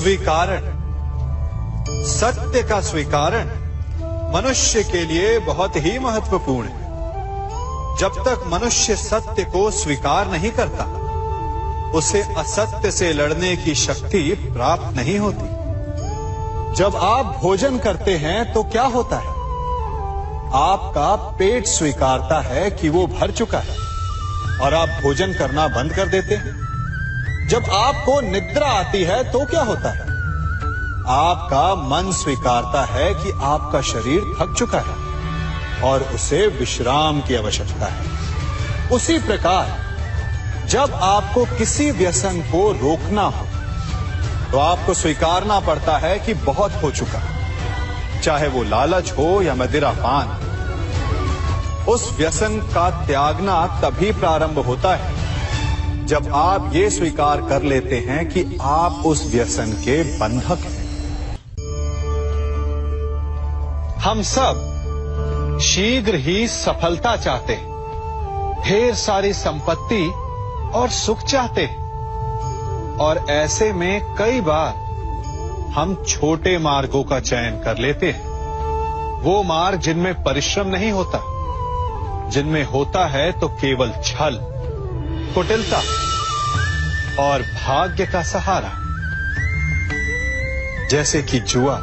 स्वीकारण, सत्य का स्वीकारण मनुष्य के लिए बहुत ही महत्वपूर्ण है। जब तक मनुष्य सत्य को स्वीकार नहीं करता, उसे असत्य से लड़ने की शक्ति प्राप्त नहीं होती। जब आप भोजन करते हैं तो क्या होता है? आपका पेट स्वीकारता है कि वो भर चुका है और आप भोजन करना बंद कर देते हैं। जब आपको निद्रा आती है तो क्या होता है? आपका मन स्वीकारता है कि आपका शरीर थक चुका है और उसे विश्राम की आवश्यकता है। उसी प्रकार जब आपको किसी व्यसन को रोकना हो तो आपको स्वीकारना पड़ता है कि बहुत हो चुका, चाहे वो लालच हो या मदिरापान। उस व्यसन का त्यागना तभी प्रारंभ होता है जब आप ये स्वीकार कर लेते हैं कि आप उस व्यसन के बंधक हैं। हम सब शीघ्र ही सफलता चाहते हैं, ढेर सारी संपत्ति और सुख चाहते हैं, और ऐसे में कई बार हम छोटे मार्गों का चयन कर लेते हैं। वो मार्ग जिनमें परिश्रम नहीं होता, जिनमें होता है तो केवल छल, कुटिलता और भाग्य का सहारा। जैसे कि जुआ।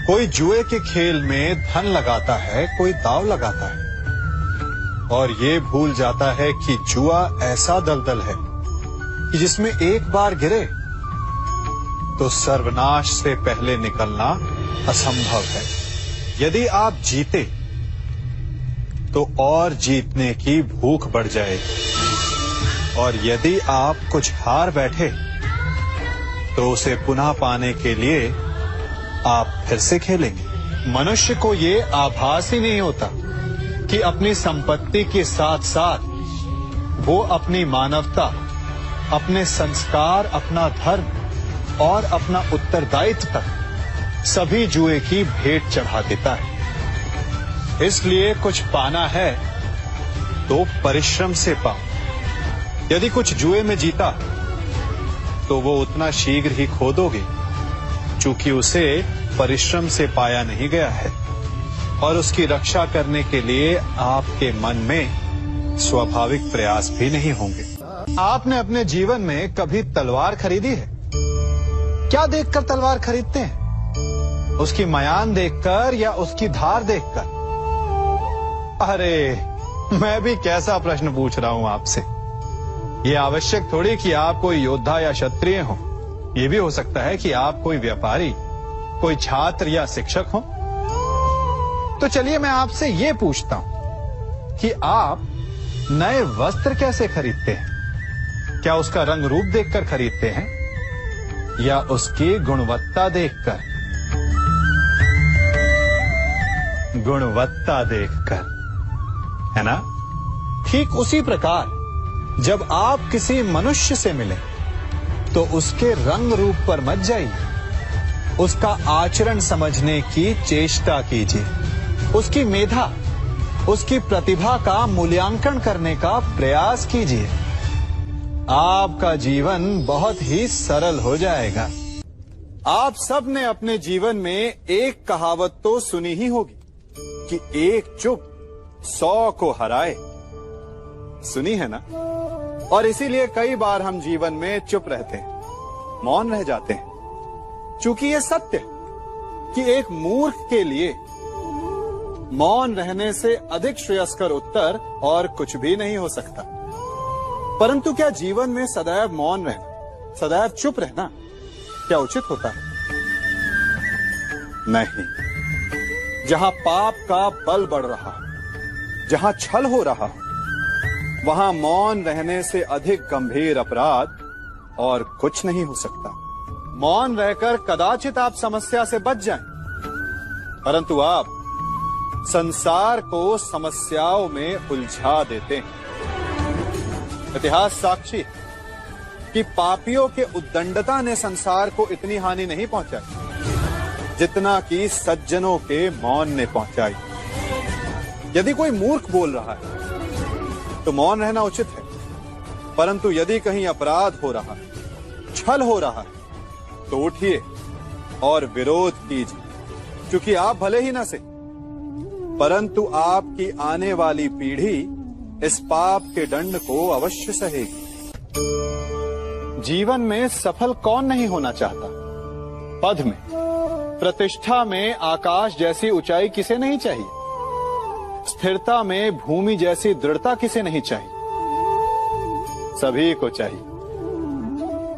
कोई जुए के खेल में धन लगाता है, कोई दांव लगाता है और ये भूल जाता है कि जुआ ऐसा दलदल है कि जिसमें एक बार गिरे तो सर्वनाश से पहले निकलना असंभव है। यदि आप जीते तो और जीतने की भूख बढ़ जाएगी, और यदि आप कुछ हार बैठे तो उसे पुनः पाने के लिए आप फिर से खेलेंगे। मनुष्य को ये आभास ही नहीं होता कि अपनी संपत्ति के साथ साथ वो अपनी मानवता, अपने संस्कार, अपना धर्म और अपना उत्तरदायित्व तक सभी जुए की भेंट चढ़ा देता है। इसलिए कुछ पाना है तो परिश्रम से पाओ। यदि कुछ जुए में जीता तो वो उतना शीघ्र ही खो दोगे, चूंकि उसे परिश्रम से पाया नहीं गया है, और उसकी रक्षा करने के लिए आपके मन में स्वाभाविक प्रयास भी नहीं होंगे। आपने अपने जीवन में कभी तलवार खरीदी है? क्या देखकर तलवार खरीदते हैं? उसकी मयान देखकर या उसकी धार देखकर? अरे, मैं भी कैसा प्रश्न पूछ रहा हूं आपसे। ये आवश्यक थोड़ी कि आप कोई योद्धा या क्षत्रिय हो। ये भी हो सकता है कि आप कोई व्यापारी, कोई छात्र या शिक्षक हो। तो चलिए मैं आपसे ये पूछता हूं कि आप नए वस्त्र कैसे खरीदते हैं? क्या उसका रंग रूप देखकर खरीदते हैं या उसकी गुणवत्ता देखकर? गुणवत्ता देखकर, है ना? ठीक उसी प्रकार जब आप किसी मनुष्य से मिले तो उसके रंग रूप पर मत जाइए, उसका आचरण समझने की चेष्टा कीजिए, उसकी मेधा, उसकी प्रतिभा का मूल्यांकन करने का प्रयास कीजिए। आपका जीवन बहुत ही सरल हो जाएगा। आप सब ने अपने जीवन में एक कहावत तो सुनी ही होगी कि एक चुप 100 को हराए। सुनी है ना? और इसीलिए कई बार हम जीवन में चुप रहते हैं, मौन रह जाते हैं, क्योंकि ये सत्य कि एक मूर्ख के लिए मौन रहने से अधिक श्रेयस्कर उत्तर और कुछ भी नहीं हो सकता। परंतु क्या जीवन में सदैव मौन रहना, सदैव चुप रहना क्या उचित होता है? नहीं। जहां पाप का बल बढ़ रहा, जहां छल हो रहा, वहां मौन रहने से अधिक गंभीर अपराध और कुछ नहीं हो सकता। मौन रहकर कदाचित आप समस्या से बच जाएं, परंतु आप संसार को समस्याओं में उलझा देते हैं। इतिहास साक्षी है कि पापियों के उद्दंडता ने संसार को इतनी हानि नहीं पहुंचाई जितना कि सज्जनों के मौन ने पहुंचाई। यदि कोई मूर्ख बोल रहा है तो मौन रहना उचित है, परंतु यदि कहीं अपराध हो रहा है, छल हो रहा है, तो उठिए और विरोध कीजिए, क्योंकि आप भले ही न से, परंतु आपकी आने वाली पीढ़ी इस पाप के दंड को अवश्य सहेगी। जीवन में सफल कौन नहीं होना चाहता? पद में, प्रतिष्ठा में आकाश जैसी ऊंचाई किसे नहीं चाहिए? स्थिरता में भूमि जैसी दृढ़ता किसे नहीं चाहिए? सभी को चाहिए।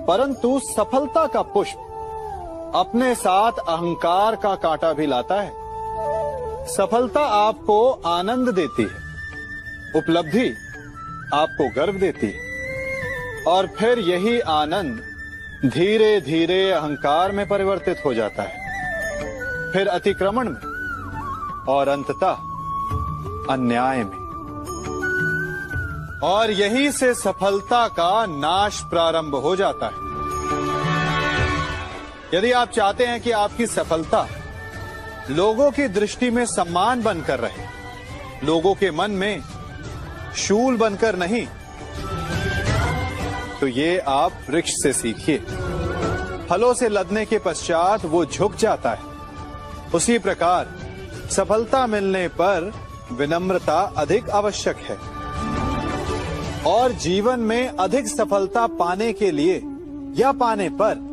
परंतु सफलता का पुष्प अपने साथ अहंकार का कांटा भी लाता है। सफलता आपको आनंद देती है, उपलब्धि आपको गर्व देती है, और फिर यही आनंद धीरे धीरे अहंकार में परिवर्तित हो जाता है, फिर अतिक्रमण में, और अंततः अन्याय में। और यही से सफलता का नाश प्रारंभ हो जाता है। यदि आप चाहते हैं कि आपकी सफलता लोगों की दृष्टि में सम्मान बनकर रहे, लोगों के मन में शूल बनकर नहीं, तो ये आप वृक्ष से सीखिए। फलों से लदने के पश्चात वो झुक जाता है। उसी प्रकार सफलता मिलने पर विनम्रता अधिक आवश्यक है, और जीवन में अधिक सफलता पाने के लिए या पाने पर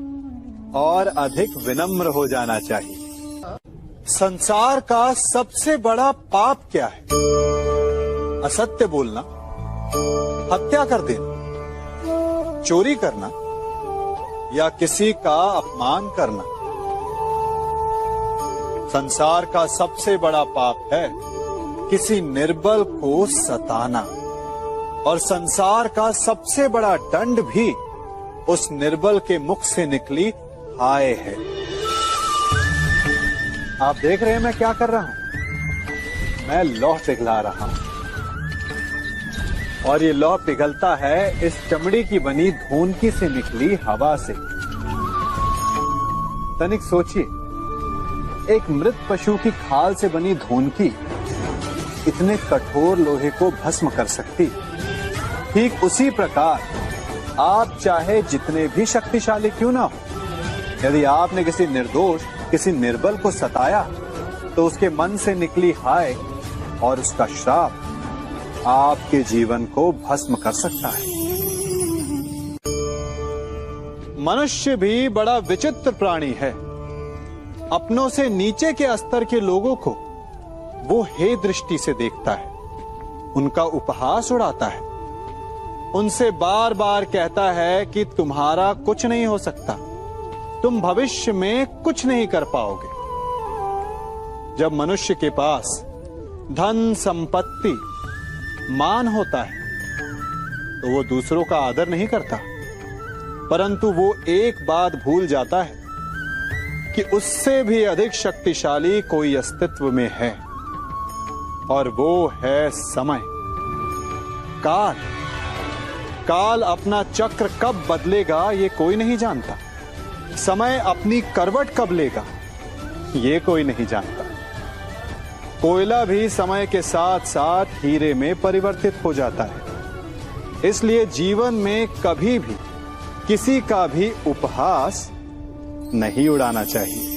और अधिक विनम्र हो जाना चाहिए। संसार का सबसे बड़ा पाप क्या है? असत्य बोलना, हत्या कर देना, चोरी करना, या किसी का अपमान करना। संसार का सबसे बड़ा पाप है किसी निर्बल को सताना, और संसार का सबसे बड़ा दंड भी उस निर्बल के मुख से निकली हाय है। आप देख रहे हैं मैं क्या कर रहा हूं? मैं लौह पिघला रहा हूं, और ये लौह पिघलता है इस चमड़ी की बनी धूनकी से निकली हवा से। तनिक सोचिए, एक मृत पशु की खाल से बनी धूनकी इतने कठोर लोहे को भस्म कर सकती। ठीक उसी प्रकार आप चाहे जितने भी शक्तिशाली क्यों ना हो, यदि आपने किसी निर्दोष, किसी निर्बल को सताया, तो उसके मन से निकली हाय और उसका श्राप आपके जीवन को भस्म कर सकता है। मनुष्य भी बड़ा विचित्र प्राणी है। अपनों से नीचे के स्तर के लोगों को वो हे दृष्टि से देखता है, उनका उपहास उड़ाता है, उनसे बार बार कहता है कि तुम्हारा कुछ नहीं हो सकता, तुम भविष्य में कुछ नहीं कर पाओगे। जब मनुष्य के पास धन, संपत्ति, मान होता है, तो वो दूसरों का आदर नहीं करता, परंतु वो एक बात भूल जाता है कि उससे भी अधिक शक्तिशाली कोई अस्तित्व में है, और वो है समय, काल। काल अपना चक्र कब बदलेगा ये कोई नहीं जानता। समय अपनी करवट कब लेगा ये कोई नहीं जानता। कोयला भी समय के साथ साथ हीरे में परिवर्तित हो जाता है। इसलिए जीवन में कभी भी किसी का भी उपहास नहीं उड़ाना चाहिए।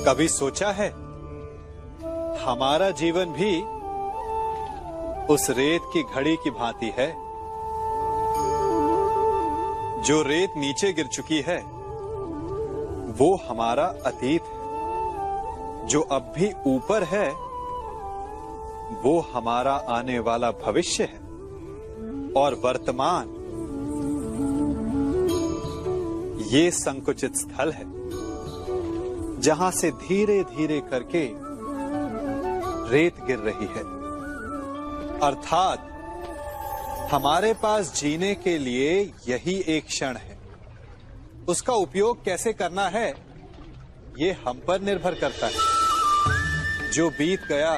कभी सोचा है हमारा जीवन भी उस रेत की घड़ी की भांति है? जो रेत नीचे गिर चुकी है वो हमारा अतीत है, जो अब भी ऊपर है वो हमारा आने वाला भविष्य है, और वर्तमान ये संकुचित स्थल है जहां से धीरे धीरे करके रेत गिर रही है। अर्थात हमारे पास जीने के लिए यही एक क्षण है। उसका उपयोग कैसे करना है ये हम पर निर्भर करता है। जो बीत गया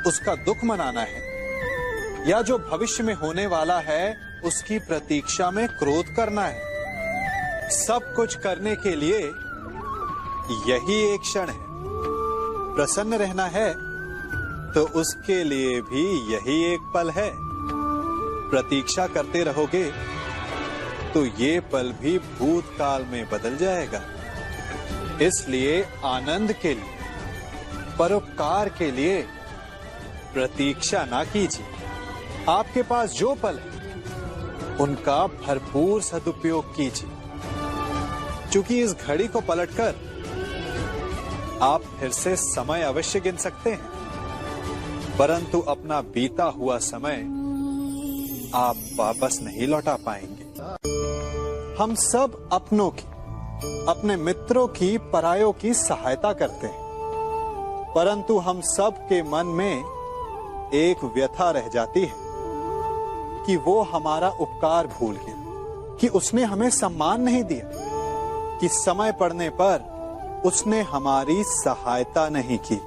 उसका दुख मनाना है, या जो भविष्य में होने वाला है उसकी प्रतीक्षा में क्रोध करना है। सब कुछ करने के लिए यही एक क्षण है। प्रसन्न रहना है तो उसके लिए भी यही एक पल है। प्रतीक्षा करते रहोगे तो ये पल भी भूतकाल में बदल जाएगा। इसलिए आनंद के लिए, परोपकार के लिए प्रतीक्षा ना कीजिए। आपके पास जो पल है उनका भरपूर सदुपयोग कीजिए, क्योंकि इस घड़ी को पलटकर आप फिर से समय अवश्य गिन सकते हैं, परंतु अपना बीता हुआ समय आप वापस नहीं लौटा पाएंगे। हम सब अपनों की, अपने मित्रों की, परायों की सहायता करते हैं, परंतु हम सब के मन में एक व्यथा रह जाती है कि वो हमारा उपकार भूल गया, कि उसने हमें सम्मान नहीं दिया, कि समय पड़ने पर उसने हमारी सहायता नहीं की।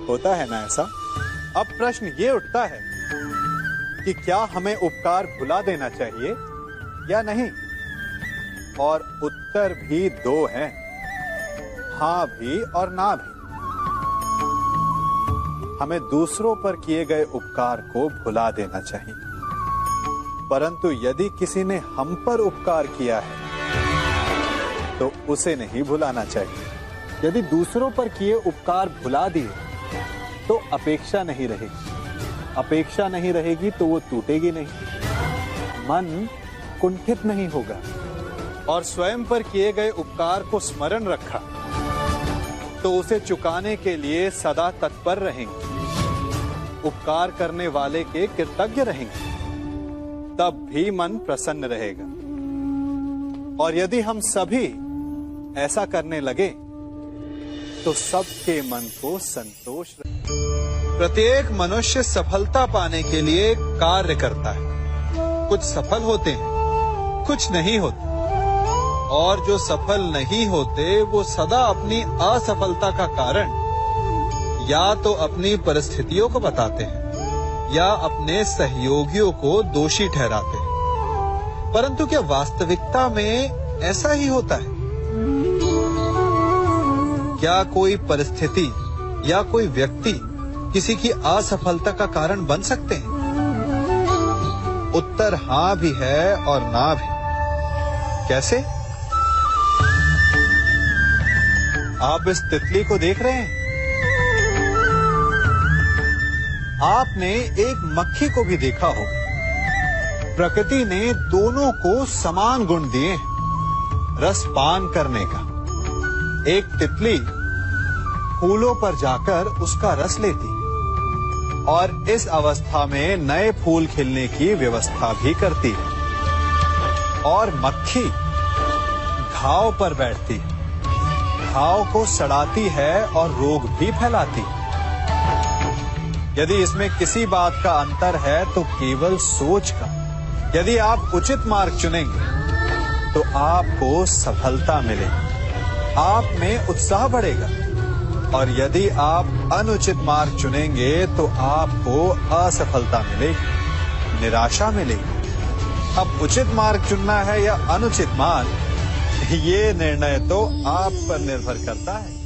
होता है ना ऐसा? अब प्रश्न ये उठता है कि क्या हमें उपकार भुला देना चाहिए या नहीं? और उत्तर भी दो हैं, हां भी और ना भी। हमें दूसरों पर किए गए उपकार को भुला देना चाहिए, परंतु यदि किसी ने हम पर उपकार किया है तो उसे नहीं भुलाना चाहिए। यदि दूसरों पर किए उपकार भुला दिए तो अपेक्षा नहीं रहेगी। अपेक्षा नहीं रहेगी तो वो टूटेगी नहीं, मन कुंठित नहीं होगा, और स्वयं पर किए गए उपकार को स्मरण रखा तो उसे चुकाने के लिए सदा तत्पर रहेंगे, उपकार करने वाले के कृतज्ञ रहेंगे, तब भी मन प्रसन्न रहेगा। और यदि हम सभी ऐसा करने लगे तो सबके मन को संतोष रहे। प्रत्येक मनुष्य सफलता पाने के लिए कार्य करता है। कुछ सफल होते हैं, कुछ नहीं होते, और जो सफल नहीं होते वो सदा अपनी असफलता का कारण या तो अपनी परिस्थितियों को बताते हैं या अपने सहयोगियों को दोषी ठहराते हैं। परंतु क्या वास्तविकता में ऐसा ही होता है? क्या कोई परिस्थिति या कोई व्यक्ति किसी की असफलता का कारण बन सकते हैं? उत्तर हां भी है और ना भी। कैसे? आप इस तितली को देख रहे हैं? आपने एक मक्खी को भी देखा होगा। प्रकृति ने दोनों को समान गुण दिए हैं रस पान करने का। एक तितली फूलों पर जाकर उसका रस लेती और इस अवस्था में नए फूल खिलने की व्यवस्था भी करती है, और मक्खी घाव पर बैठती है, घाव को सड़ाती है और रोग भी फैलाती है। यदि इसमें किसी बात का अंतर है तो केवल सोच का। यदि आप उचित मार्ग चुनेंगे तो आपको सफलता मिलेगी, आप में उत्साह बढ़ेगा, और यदि आप अनुचित मार्ग चुनेंगे तो आपको असफलता मिलेगी, निराशा मिलेगी। अब उचित मार्ग चुनना है या अनुचित मार्ग, ये निर्णय तो आप पर निर्भर करता है।